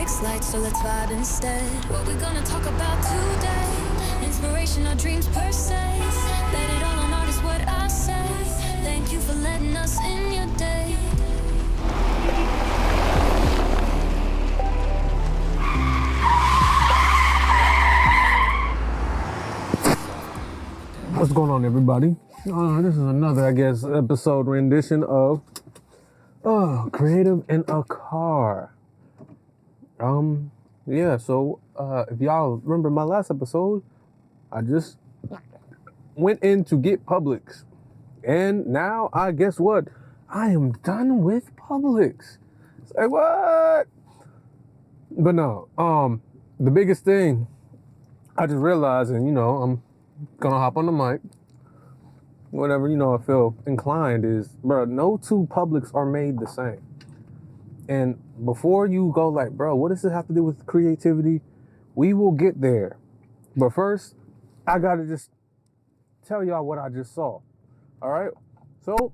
fixed lights, so let's vibe instead. What we gonna talk about today? Inspiration or dreams per se. Bet it all on art is what I say. Thank you for letting us in your day. What's going on, everybody? This is another, I guess, episode rendition of Creative in a Car. Yeah, so if y'all remember my last episode, I just went in to get Publix. And now, guess what? I am done with Publix. It's like, what? But no, the biggest thing I just realized, and I'm gonna hop on the mic, whatever, I feel inclined is, bro, no two Publix are made the same. And before you go like, bro, what does it have to do with creativity? We will get there. But first, I gotta just tell y'all what I just saw. All right? So,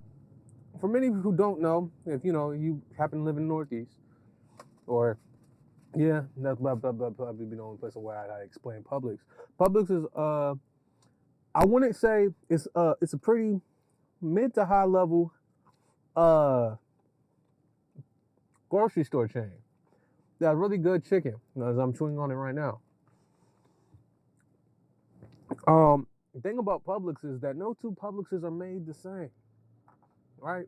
for many who don't know, if you happen to live in the Northeast, or that's probably the only place where I explain Publix. Publix is I wouldn't say it's a pretty mid to high level grocery store chain. They have really good chicken, as I'm chewing on it right now. The thing about Publix is that no two Publixes are made the same, right?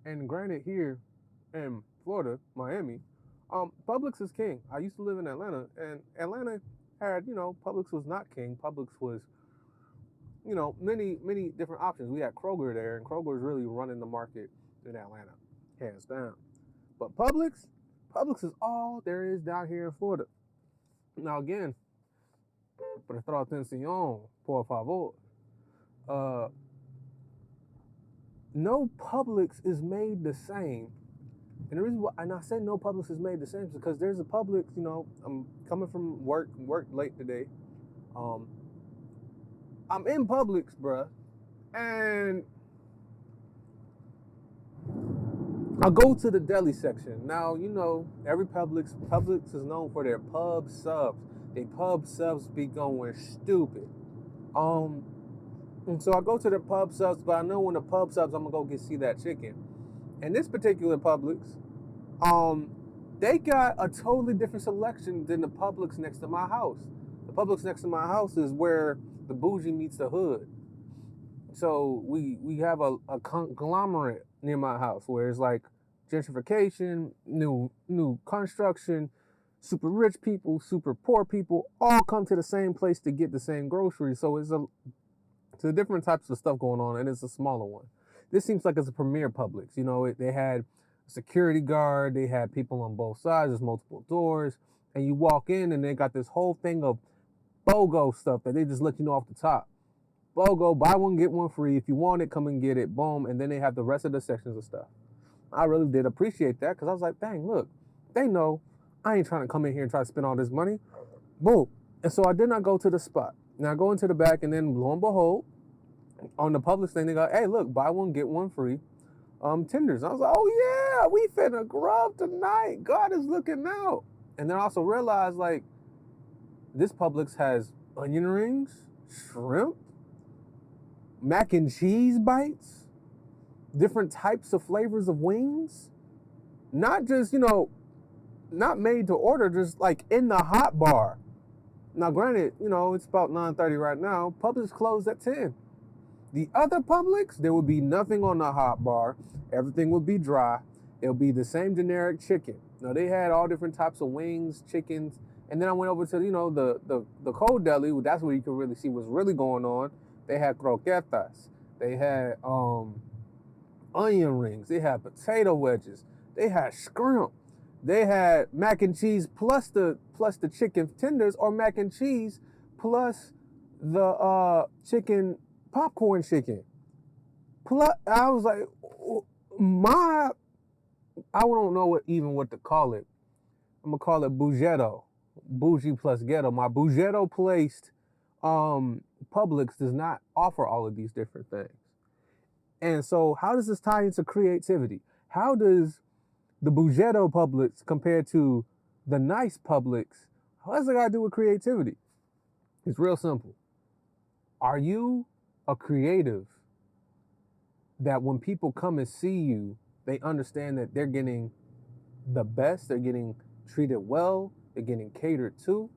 And granted, here in Florida, Miami, Publix is king. I used to live in Atlanta, and Atlanta had, Publix was not king. Publix was, many different options. We had Kroger there, and Kroger is really running the market in Atlanta, hands down. But Publix is all there is down here in Florida. Now again, para tratar atención, por favor, no Publix is made the same. And the reason why, and I say no Publix is made the same, is because there's a Publix, I'm coming from work late today. I'm in Publix, bruh, and I go to the deli section. Now, every Publix is known for their pub subs. They pub subs be going stupid. And so I go to the pub subs, but I know when the pub subs, I'm gonna go see that chicken. And this particular Publix, they got a totally different selection than the Publix next to my house. The Publix next to my house is where the bougie meets the hood. So we have a conglomerate near my house where it's like gentrification, new construction, super rich people, super poor people, all come to the same place to get the same groceries. So it's a different types of stuff going on, and it's a smaller one. This seems like it's a premier Publix. They had a security guard, they had people on both sides, there's multiple doors, and you walk in and they got this whole thing of BOGO stuff that they just let you know off the top. BOGO, buy one, get one free. If you want it, come and get it. Boom. And then they have the rest of the sections of stuff. I really did appreciate that because I was like, dang, look, they know I ain't trying to come in here and try to spend all this money. Boom. And so I did not go to the spot. Now I go into the back, and then lo and behold, on the Publix thing, they go, hey, look, buy one, get one free. Tenders. I was like, oh yeah, we finna grub tonight. God is looking out. And then I also realized, like, this Publix has onion rings, shrimp, mac and cheese bites, different types of flavors of wings. Not just, not made to order, just like in the hot bar. Now, granted, it's about 9:30 right now. Publix closed at 10. The other Publix, there would be nothing on the hot bar. Everything would be dry. It'll be the same generic chicken. Now, they had all different types of wings, chickens. And then I went over to, the cold deli. That's where you could really see what's really going on. They had croquetas. They had onion rings. They had potato wedges. They had shrimp. They had mac and cheese plus the chicken tenders, or mac and cheese plus the chicken, popcorn chicken. Plus, I was like, I don't know what to call it. I'm gonna call it bougie plus ghetto. My bougetto placed Publix does not offer all of these different things. And so how does this tie into creativity? How does the bougetto Publix compare to The nice Publix, what's it got to do with creativity? It's real simple. Are you a creative that when people come and see you, they understand that they're getting the best, they're getting treated well, they're getting catered to?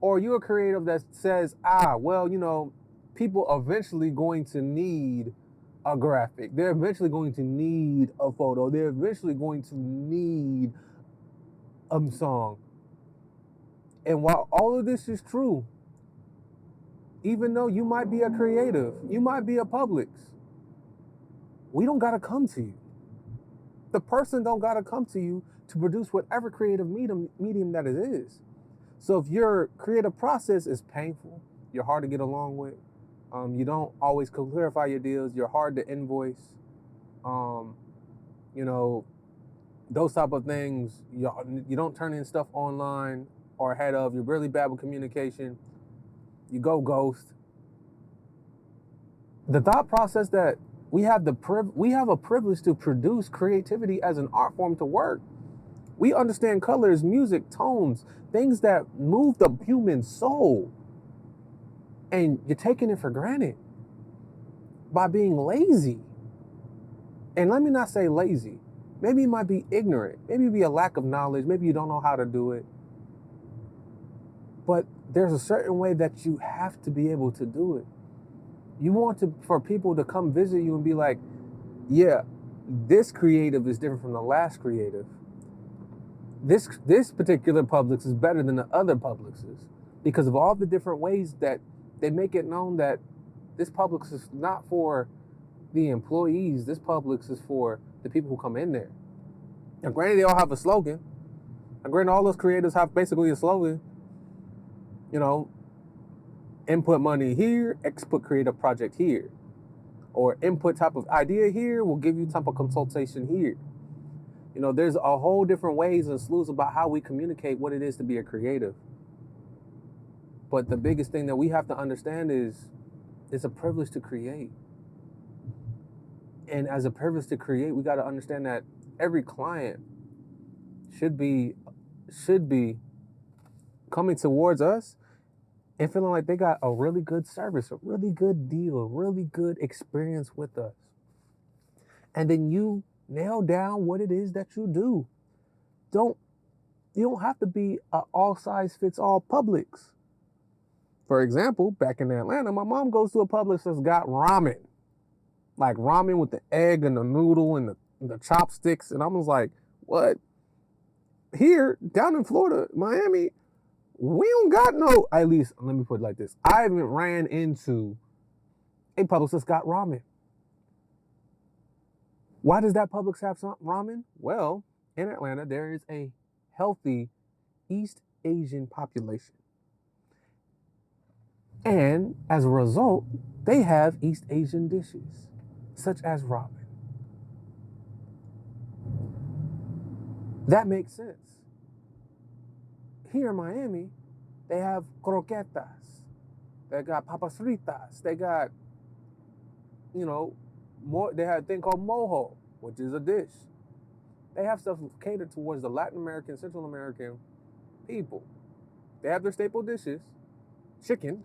Or are you a creative that says, well, people are eventually going to need a graphic. They're eventually going to need a photo. They're eventually going to need a song. And while all of this is true, even though you might be a creative, you might be a Publix, we don't gotta come to you. The person don't gotta come to you to produce whatever creative medium that it is. So if your creative process is painful, you're hard to get along with, you don't always clarify your deals, you're hard to invoice, those type of things, you don't turn in stuff online or ahead of, you're really bad with communication, you go ghost. The thought process that we have a privilege to produce creativity as an art form to work. We understand colors, music, tones, things that move the human soul. And you're taking it for granted by being lazy. And let me not say lazy. Maybe it might be ignorant. Maybe it be a lack of knowledge. Maybe you don't know how to do it. But there's a certain way that you have to be able to do it. You want for people to come visit you and be like, yeah, this creative is different from the last creative. This particular Publix is better than the other Publixes because of all the different ways that they make it known that this Publix is not for the employees. This Publix is for the people who come in there. Now, granted, they all have a slogan. Now, granted, all those creators have basically a slogan. Input money here, export creative project here. Or input type of idea here, we'll give you type of consultation here. There's a whole different ways and slews about how we communicate what it is to be a creative. But the biggest thing that we have to understand is it's a privilege to create. And as a privilege to create, we got to understand that every client should be coming towards us and feeling like they got a really good service, a really good deal, a really good experience with us. And then you nail down what it is that you do. You don't have to be an all-size-fits-all Publix. For example, back in Atlanta, my mom goes to a Publix that's got ramen. Like ramen with the egg and the noodle and the chopsticks. And I was like, what? Here, down in Florida, Miami, we don't got no, at least, let me put it like this. I haven't ran into a Publix that's got ramen. Why does that Publix have some ramen? Well, in Atlanta, there is a healthy East Asian population. And as a result, they have East Asian dishes, such as ramen. That makes sense. Here in Miami, they have croquetas. They got papas fritas. They got, they have a thing called mojo, which is a dish. They have stuff catered towards the Latin American, Central American people. They have their staple dishes, chicken.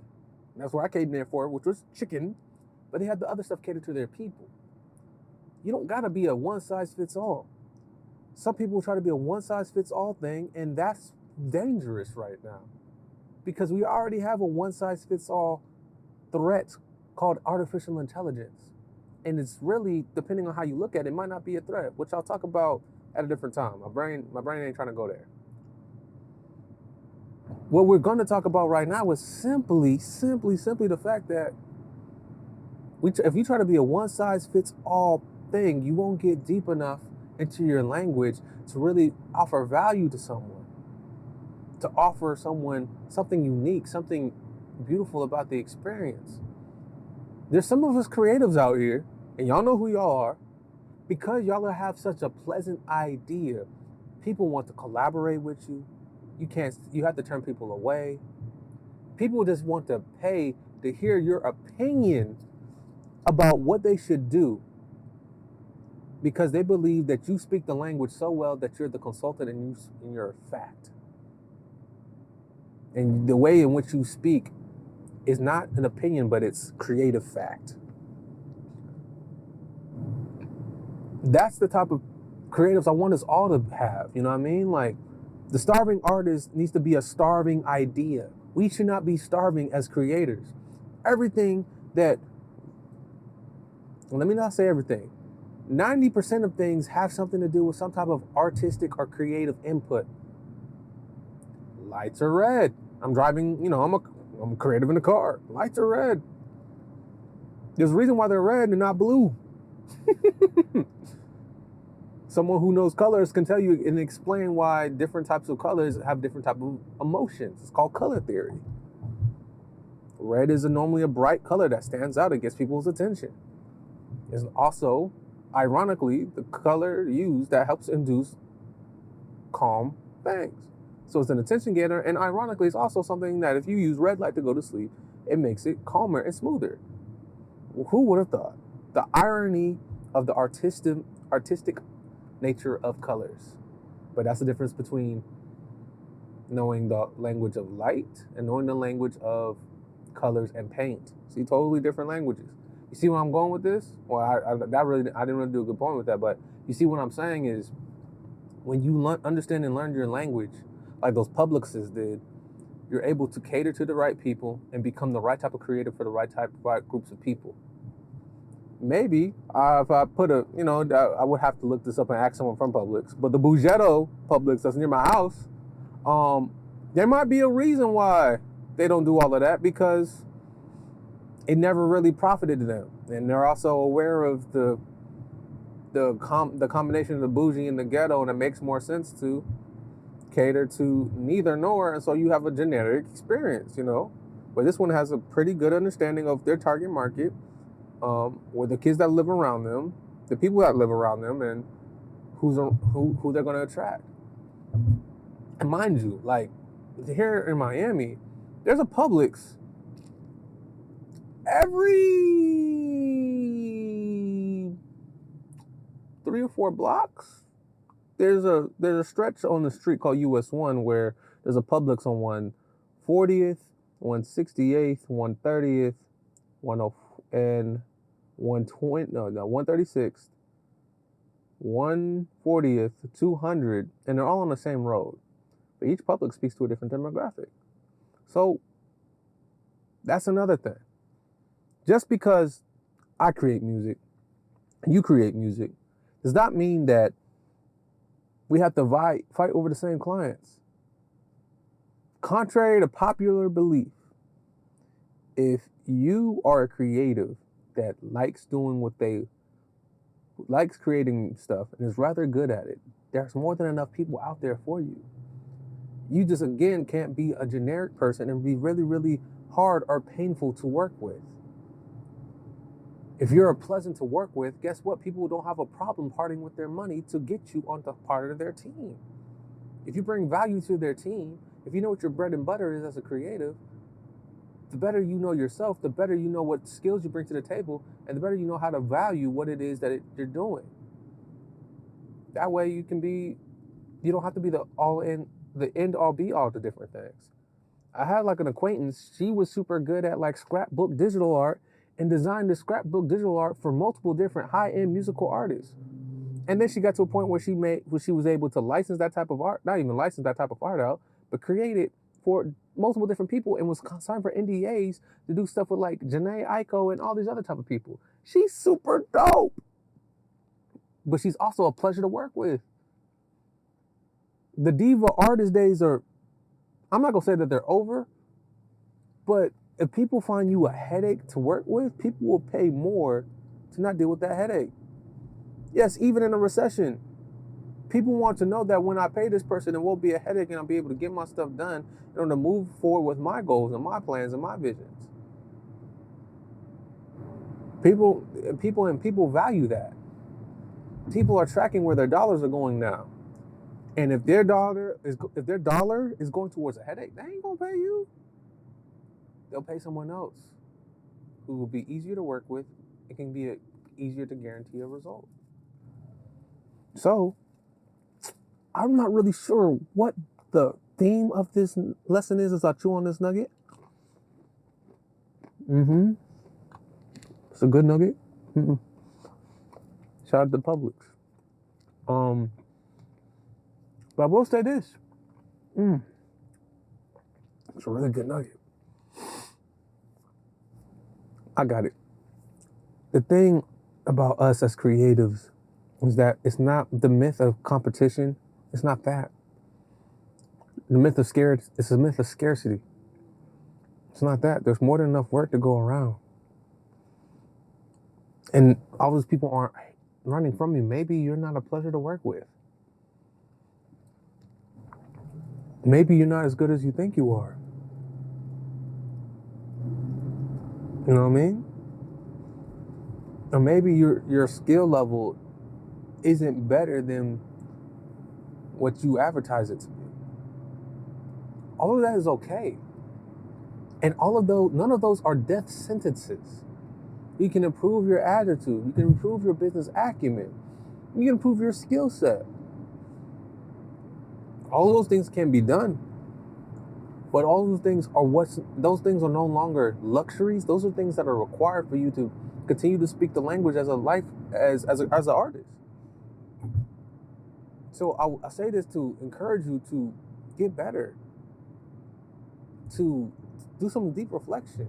That's what I came there for, which was chicken. But they have the other stuff catered to their people. You don't gotta be a one-size-fits-all. Some people try to be a one-size-fits-all thing, and that's dangerous right now. Because we already have a one-size-fits-all threat called artificial intelligence. And it's really, depending on how you look at it, it might not be a threat, which I'll talk about at a different time. My brain ain't trying to go there. What we're going to talk about right now is simply the fact that if you try to be a one-size-fits-all thing, you won't get deep enough into your language to really offer value to someone, to offer someone something unique, something beautiful about the experience. There's some of us creatives out here, and y'all know who y'all are, because y'all have such a pleasant idea. People want to collaborate with you. You have to turn people away. People just want to pay to hear your opinion about what they should do because they believe that you speak the language so well that you're the consultant and you're a fact. And the way in which you speak is not an opinion, but it's creative fact. That's the type of creatives I want us all to have. You know what I mean? Like, the starving artist needs to be a starving idea. We should not be starving as creators. Everything that, let me not say everything, 90% of things have something to do with some type of artistic or creative input. Lights are red. I'm driving, I'm creative in the car. Lights are red. There's a reason why they're red and not blue. Someone who knows colors can tell you and explain why different types of colors have different types of emotions. It's called color theory. Red is normally a bright color that stands out and gets people's attention. It's also, ironically, the color used that helps induce calm things. So it's an attention getter, and ironically, it's also something that if you use red light to go to sleep, it makes it calmer and smoother. Who would have thought? The irony of the artistic nature of colors. But that's the difference between knowing the language of light and knowing the language of colors and paint. See, totally different languages. You see where I'm going with this? Well, I didn't really do a good point with that, but you see what I'm saying is when you understand and learn your language, like those Publixes did, you're able to cater to the right people and become the right type of creator for the right groups of people. Maybe if I put I would have to look this up and ask someone from Publix, but the forgettable Publix that's near my house, there might be a reason why they don't do all of that, because it never really profited them, and they're also aware of the combination of the bougie and the ghetto, and it makes more sense to cater to neither nor, and so you have a generic experience, But this one has a pretty good understanding of their target market, or the kids that live around them, the people that live around them, and who they're going to attract. And mind you, like here in Miami, there's a Publix every 3 or 4 blocks. There's a stretch on the street called US 1 where there's a Publix on 140th, 168th, 130th, 136th, 140th, 200, and they're all on the same road. But each Publix speaks to a different demographic. So that's another thing. Just because I create music, you create music, does not mean that we have to fight over the same clients. Contrary to popular belief, if you are a creative that likes creating stuff and is rather good at it, there's more than enough people out there for you. You just, again, can't be a generic person and be really, really hard or painful to work with. If you're pleasant to work with, guess what? People don't have a problem parting with their money to get you onto part of their team. If you bring value to their team, if you know what your bread and butter is as a creative, the better you know yourself, the better you know what skills you bring to the table, and the better you know how to value what it is that you're doing. That way you don't have to be the end all be all to different things. I had like an acquaintance, she was super good at like scrapbook digital art and designed the scrapbook digital art for multiple different high-end musical artists. And then she got to a point where she was able to license that type of art, not even license that type of art out, but create it for multiple different people and was signed for NDAs to do stuff with like Janae Aiko and all these other type of people. She's super dope. But she's also a pleasure to work with. The diva artist days are, I'm not gonna say that they're over, but if people find you a headache to work with, people will pay more to not deal with that headache. Yes, even in a recession, people want to know that when I pay this person, it won't be a headache and I'll be able to get my stuff done in order to move forward with my goals and my plans and my visions. People value that. People are tracking where their dollars are going now. And if their dollar is going towards a headache, they ain't gonna pay you. They'll pay someone else who will be easier to work with. It can be easier to guarantee a result. So I'm not really sure what the theme of this lesson is, as I chew on this nugget. It's a good nugget. Shout out to Publix. But I will say this. It's a really good nugget. I got it. The thing about us as creatives is that it's not the myth of competition. It's not that. The myth of it's a myth of scarcity. It's not that. There's more than enough work to go around. And all those people aren't running from you. Maybe you're not a pleasure to work with. Maybe you're not as good as you think you are. You know what I mean? Or maybe your skill level isn't better than what you advertise it to be. All of that is okay. And none of those are death sentences. You can improve your attitude. You can improve your business acumen. You can improve your skill set. All of those things can be done. But all those things are no longer luxuries. Those are things that are required for you to continue to speak the language as an artist. So I say this to encourage you to get better, to do some deep reflection,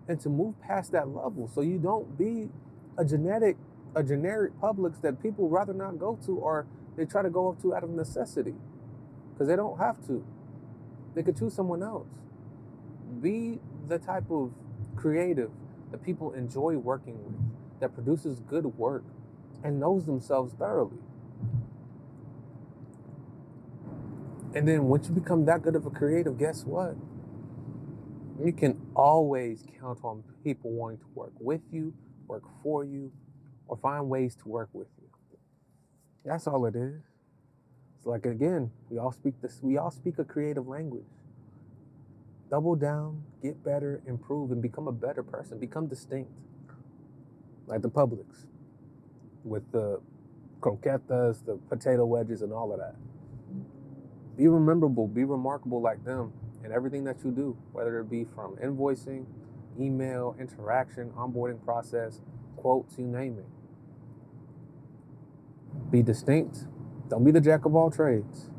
and to move past that level so you don't be a generic Publix that people rather not go to, or they try to go up to out of necessity because they don't have to. They could choose someone else. Be the type of creative that people enjoy working with, that produces good work and knows themselves thoroughly. And then once you become that good of a creative, guess what? You can always count on people wanting to work with you, work for you, or find ways to work with you. That's all it is. It's like, again, we all speak a creative language. Double down, get better, improve, and become a better person. Become distinct. Like the Publix, with the croquetas, the potato wedges, and all of that. Be memorable, be remarkable like them in everything that you do, whether it be from invoicing, email, interaction, onboarding process, quotes, you name it. Be distinct. Don't be the jack of all trades.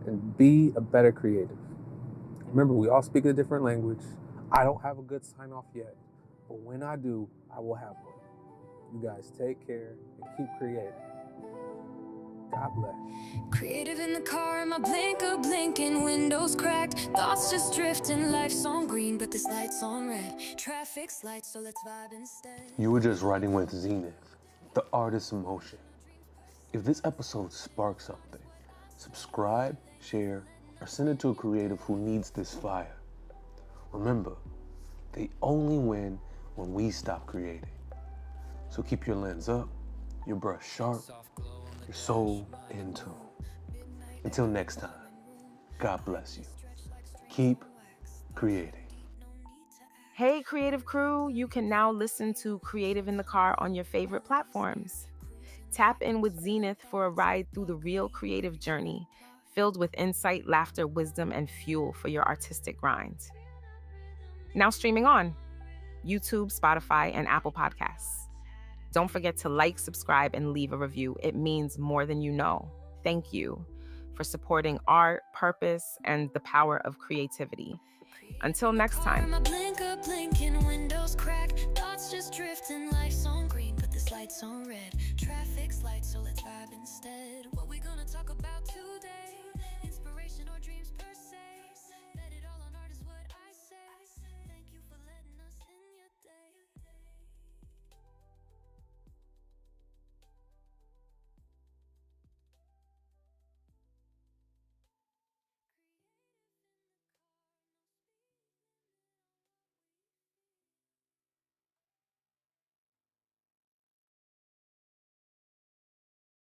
And be a better creative. Remember, we all speak a different language. I don't have a good sign off yet, but when I do, I will have one. You guys take care and keep creating. God bless. Creative in the car, my blinker blinking, windows cracked, thoughts just drifting, life's on green, but this light's on red. Traffic's light, so let's vibe instead. You were just riding with Zenith, the artist in motion. If this episode sparks something, subscribe, share, or send it to a creative who needs this fire. Remember, they only win when we stop creating. So keep your lens up, your brush sharp, your soul in tune. Until next time, God bless you. Keep creating. Hey, creative crew, you can now listen to Creative in the Car on your favorite platforms. Tap in with Zenith for a ride through the real creative journey, filled with insight, laughter, wisdom, and fuel for your artistic grind. Now streaming on YouTube, Spotify, and Apple Podcasts. Don't forget to like, subscribe, and leave a review. It means more than you know. Thank you for supporting art, purpose, and the power of creativity. Until next time. My blinker blinking, windows crack, thoughts just drifting, life's on green, but this light's on red.